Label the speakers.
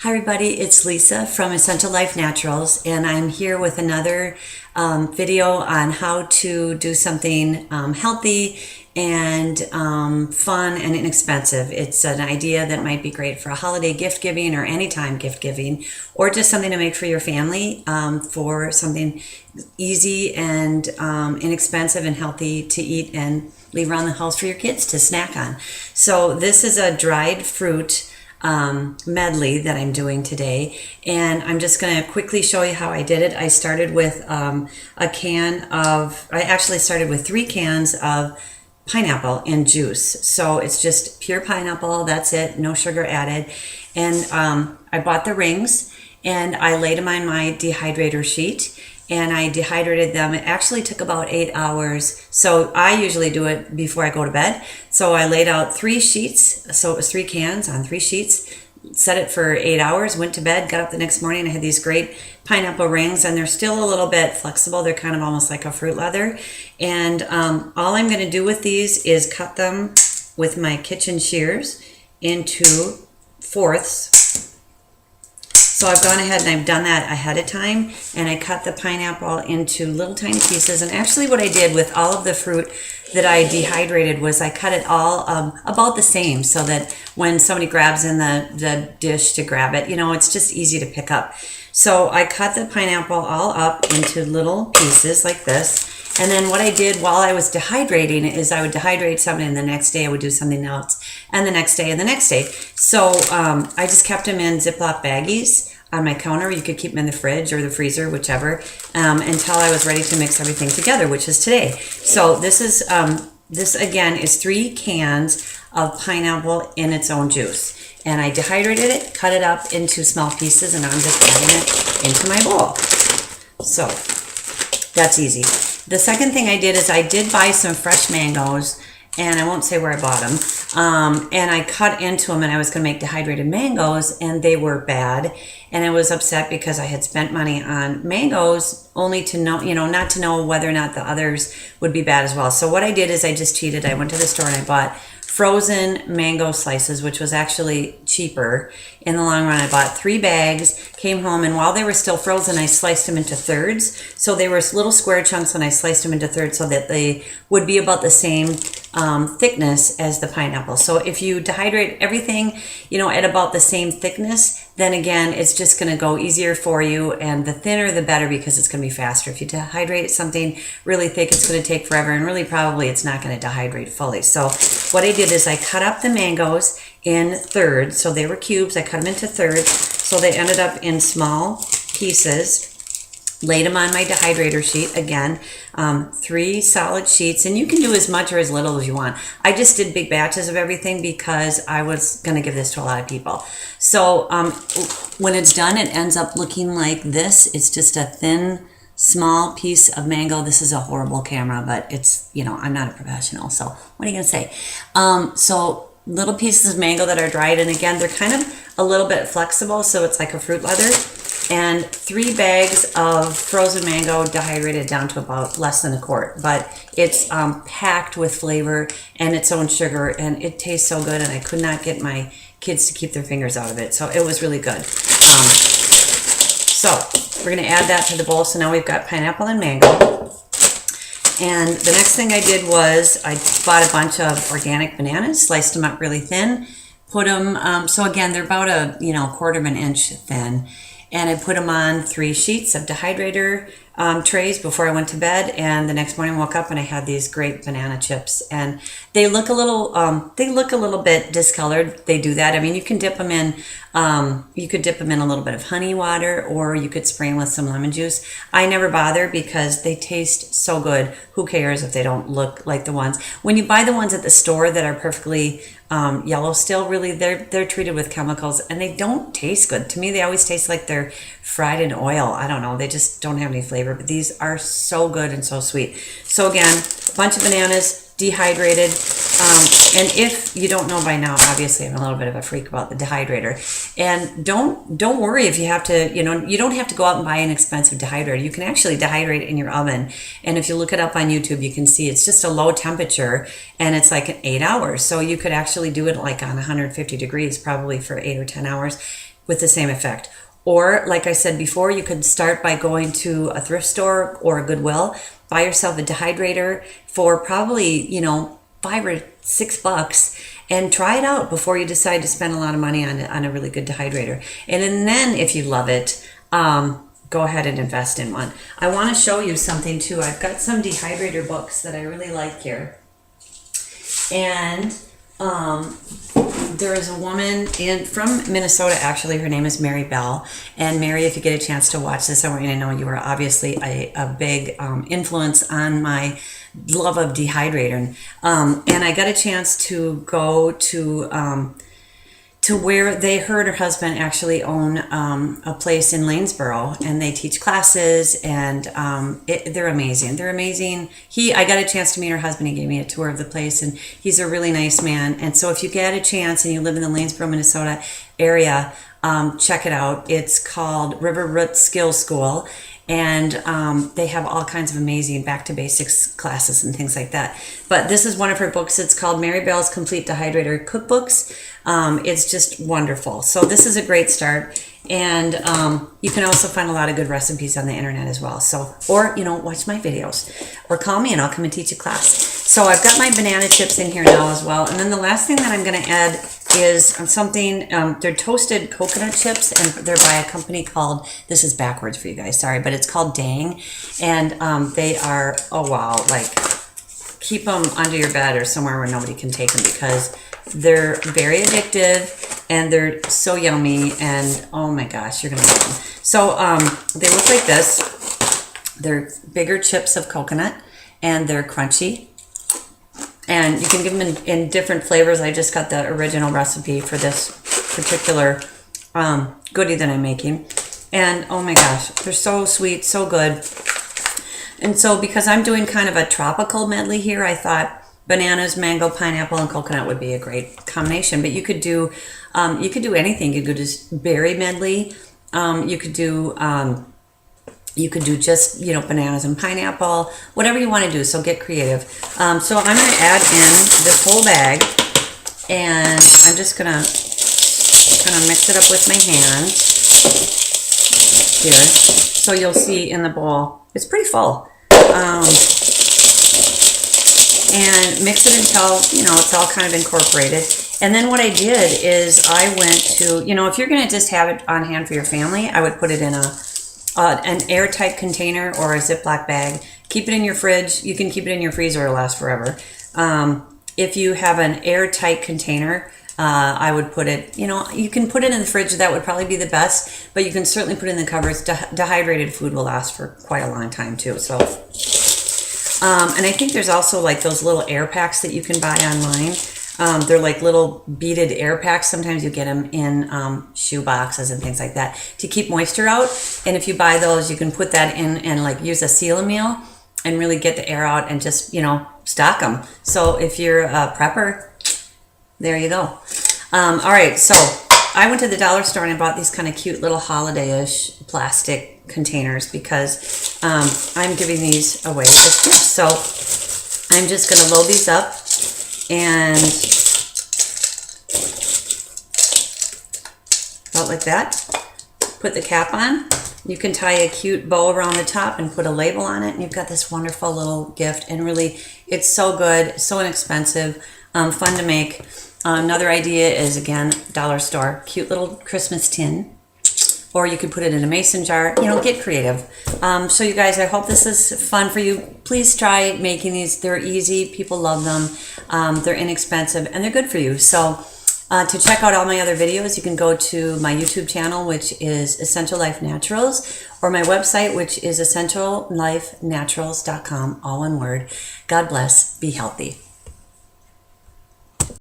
Speaker 1: Hi everybody, it's Lisa from Essential Life Naturals, and I'm here with another video on how to do something healthy and fun and inexpensive. It's an idea that might be great for a holiday gift giving or anytime gift giving, or just something to make for your family, for something easy and inexpensive and healthy to eat and leave around the house for your kids to snack on. So this is a dried fruit medley that I'm doing today, and I'm just going to quickly show you how I did it. I started with I actually started with 3 cans of pineapple and juice. So it's just pure pineapple, that's it, no sugar added. And I bought the rings and I laid them on my dehydrator sheet and I dehydrated them. It actually took about 8 hours. So I usually do it before I go to bed. So I laid out 3 sheets. So it was 3 cans on 3 sheets, set it for 8 hours, went to bed, got up the next morning. I had these great pineapple rings and they're still a little bit flexible. They're kind of almost like a fruit leather. And all I'm going to do with these is cut them with my kitchen shears into fourths. So I've gone ahead and I've done that ahead of time, and I cut the pineapple into little tiny pieces. And actually what I did with all of the fruit that I dehydrated was I cut it all about the same, so that when somebody grabs in the dish to grab it, you know, it's just easy to pick up. So I cut the pineapple all up into little pieces like this. And then what I did while I was dehydrating is I would dehydrate something, and the next day I would do something else, and the next day and the next day. So I just kept them in Ziploc baggies on my counter. You could keep them in the fridge or the freezer, whichever, until I was ready to mix everything together, which is today. So this is this again is 3 cans of pineapple in its own juice. And I dehydrated it, cut it up into small pieces, and I'm just adding it into my bowl. So that's easy. The second thing I did is I did buy some fresh mangoes, and I won't say where I bought them, and I cut into them, and I was going to make dehydrated mangoes, and they were bad, and I was upset because I had spent money on mangoes only to know, you know, not to know whether or not the others would be bad as well. So what I did is I just cheated. I went to the store and I bought frozen mango slices, which was actually cheaper in the long run. I bought 3 bags, came home, and while they were still frozen, I sliced them into thirds. So they were little square chunks, and I sliced them into thirds so that they would be about the same thickness as the pineapple. So if you dehydrate everything, you know, at about the same thickness, then again, it's just going to go easier for you, and the thinner the better, because it's going to be faster. If you dehydrate something really thick, it's going to take forever, and really probably it's not going to dehydrate fully. So what I did is I cut up the mangoes in thirds. So they were cubes. I cut them into thirds, so they ended up in small pieces. Laid them on my dehydrator sheet again, 3 solid sheets, and you can do as much or as little as you want. I just did big batches of everything because I was going to give this to a lot of people. So when it's done, it ends up looking like this. It's just a thin, small piece of mango. This is a horrible camera, but it's, you know, I'm not a professional, so what are you going to say? So little pieces of mango that are dried, and again, they're kind of a little bit flexible, so it's like a fruit leather. And 3 bags of frozen mango dehydrated down to about less than a quart, but it's packed with flavor and its own sugar, and it tastes so good, and I could not get my kids to keep their fingers out of it, so it was really good. So we're going to add that to the bowl. So now we've got pineapple and mango. And the next thing I did was I bought a bunch of organic bananas, sliced them up really thin, put them, so again, they're about a, you know, 1/4 of an inch thin. And I put them on 3 sheets of dehydrator trays before I went to bed. And the next morning I woke up and I had these great banana chips. And they look a little bit discolored. They do that. I mean, you can dip them in, you could dip them in a little bit of honey water, or you could spray them with some lemon juice. I never bother because they taste so good. Who cares if they don't look like the ones? When you buy the ones at the store that are perfectly yellow still, really they're treated with chemicals, and they don't taste good. To me, they always taste like they're fried in oil. I don't know, they just don't have any flavor, but these are so good and so sweet. So again, a bunch of bananas, dehydrated, and if you don't know by now, obviously I'm a little bit of a freak about the dehydrator. And don't worry if you have to, you know, you don't have to go out and buy an expensive dehydrator. You can actually dehydrate in your oven, and if you look it up on YouTube, you can see it's just a low temperature, and it's like 8 hours. So you could actually do it like on 150 degrees, probably for 8 or 10 hours. with the same effect. Or, like I said before, you could start by going to a thrift store or a Goodwill, buy yourself a dehydrator for probably, $5 or $6, and try it out before you decide to spend a lot of money on a really good dehydrator. And then if you love it, go ahead and invest in one. I want to show you something too. I've got some dehydrator books that I really like here. And there is a woman from Minnesota, actually. Her name is Mary Bell. And Mary, if you get a chance to watch this, I want you to know you are obviously a big influence on my love of dehydrating. And I got a chance to go to where her and her husband actually own a place in Lanesboro, and they teach classes, and they're amazing. They're amazing. I got a chance to meet her husband. He gave me a tour of the place, and he's a really nice man. And so if you get a chance and you live in the Lanesboro, Minnesota area, check it out. It's called River Root Skills School, and they have all kinds of amazing back to basics classes and things like that. But this is one of her books. It's called Mary Bell's Complete Dehydrator Cookbooks. It's just wonderful. So this is a great start. And you can also find a lot of good recipes on the internet as well. So, or, watch my videos or call me and I'll come and teach a class. So I've got my banana chips in here now as well. And then the last thing that I'm going to add is something, they're toasted coconut chips, and they're by a company called, this is backwards for you guys, sorry, but it's called D.I.Y. And they are, oh wow, like keep them under your bed or somewhere where nobody can take them, because they're very addictive and they're so yummy, and oh my gosh, you're gonna love them. So they look like this. They're bigger chips of coconut and they're crunchy. And you can give them in different flavors. I just got the original recipe for this particular goodie that I'm making. And oh my gosh, they're so sweet, so good. And so because I'm doing kind of a tropical medley here, I thought bananas, mango, pineapple, and coconut would be a great combination. But you could do anything. You could do just berry medley. You could do just, bananas and pineapple, whatever you want to do. So get creative. So I'm going to add in this whole bag, and I'm just going to kind of mix it up with my hand here. So you'll see in the bowl, it's pretty full. And mix it until, it's all kind of incorporated. And then what I did is I went to, if you're going to just have it on hand for your family, I would put it in an airtight container or a Ziploc bag. Keep it in your fridge. You can keep it in your freezer. It'll last forever. If you have an airtight container, I would put it, you can put it in the fridge. That would probably be the best, but you can certainly put it in the cupboards. Dehydrated food will last for quite a long time too. So, and I think there's also like those little air packs that you can buy online. They're like little beaded air packs. Sometimes you get them in shoe boxes and things like that to keep moisture out. And if you buy those, you can put that in and like use a seal meal and really get the air out and just, stock them. So if you're a prepper, there you go. All right, so I went to the dollar store and I bought these kind of cute little holiday-ish plastic containers because I'm giving these away as gifts. So I'm just going to load these up and about like that. Put the cap on. You can tie a cute bow around the top and put a label on it, and you've got this wonderful little gift. And really, it's so good, so inexpensive, fun to make. Another idea is, again, dollar store, cute little Christmas tin. Or you could put it in a mason jar. Get creative. So you guys, I hope this is fun for you. Please try making these. They're easy. People love them. They're inexpensive, and they're good for you. So to check out all my other videos, you can go to my YouTube channel, which is Essential Life Naturals, or my website, which is essentiallifenaturals.com, all one word. God bless. Be healthy.